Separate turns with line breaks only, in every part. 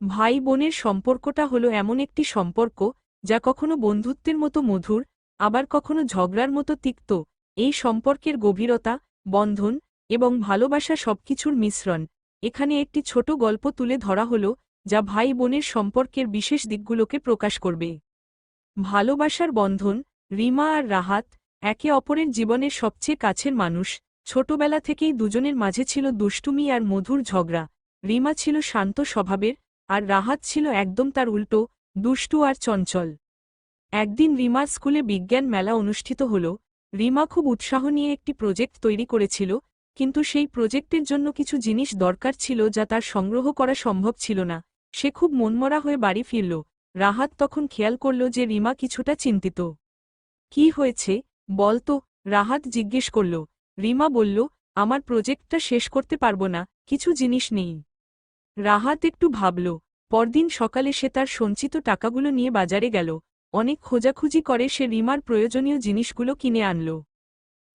ভাই বোনের সম্পর্কটা হলো এমন একটি সম্পর্ক যা কখনো বন্ধুত্বের মতো মধুর, আবার কখনো ঝগড়ার মতো তিক্ত। এই সম্পর্কের গভীরতা, বন্ধন এবং ভালোবাসা সবকিছুর মিশ্রণ। এখানে একটি ছোট গল্প তুলে ধরা হলো যা ভাই বোনের সম্পর্কের বিশেষ দিকগুলোকে প্রকাশ করবে। ভালোবাসার বন্ধন। রিমা আর রাহাত একে অপরের জীবনের সবচেয়ে কাছের মানুষ। ছোটবেলা থেকেই দুজনের মাঝে ছিল দুষ্টুমি আর মধুর ঝগড়া। রিমা ছিল শান্ত স্বভাবের, আর রাহাত ছিল একদম তার উল্টো, দুষ্টু আর চঞ্চল। একদিন রিমার স্কুলে বিজ্ঞান মেলা অনুষ্ঠিত হল। রিমা খুব উৎসাহ নিয়ে একটি প্রজেক্ট তৈরি করেছিল, কিন্তু সেই প্রজেক্টের জন্য কিছু জিনিস দরকার ছিল যা তার সংগ্রহ করা সম্ভব ছিল না। সে খুব মনমরা হয়ে বাড়ি ফিরল। রাহাত তখন খেয়াল করল যে রিমা কিছুটা চিন্তিত। কি হয়েছে বলতো? রাহাত জিজ্ঞেস করল। রিমা বলল, আমার প্রজেক্টটা শেষ করতে পারব না, কিছু জিনিস নেই। রাহাত একটু ভাবল। পরদিন সকালে সে তার সঞ্চিত টাকাগুলো নিয়ে বাজারে গেল। অনেক খোঁজাখুঁজি করে সে রিমার প্রয়োজনীয় জিনিসগুলো কিনে আনল।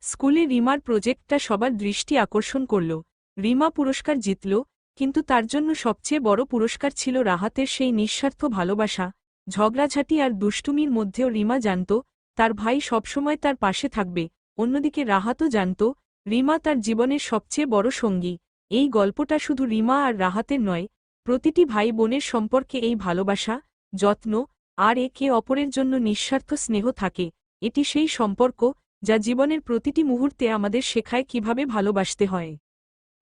স্কুলে রিমার প্রজেক্টটা সবার দৃষ্টি আকর্ষণ করল। রিমা পুরস্কার জিতল, কিন্তু তার জন্য সবচেয়ে বড় পুরস্কার ছিল রাহাতের সেই নিঃস্বার্থ ভালোবাসা। ঝগড়াঝাঁটি আর দুষ্টুমির মধ্যেও রিমা জানত তার ভাই সবসময় তার পাশে থাকবে। অন্যদিকে রাহাতও জানত রিমা তার জীবনের সবচেয়ে বড় সঙ্গী। এই গল্পটা শুধু রিমা আর রাহাতের নয়, প্রতিটি ভাই বোনের সম্পর্কে এই ভালোবাসা, যত্ন আর একে অপরের জন্য নিঃস্বার্থ স্নেহ থাকে। এটি সেই সম্পর্ক যা জীবনের প্রতিটি মুহূর্তে আমাদের শেখায় কিভাবে ভালোবাসতে হয়।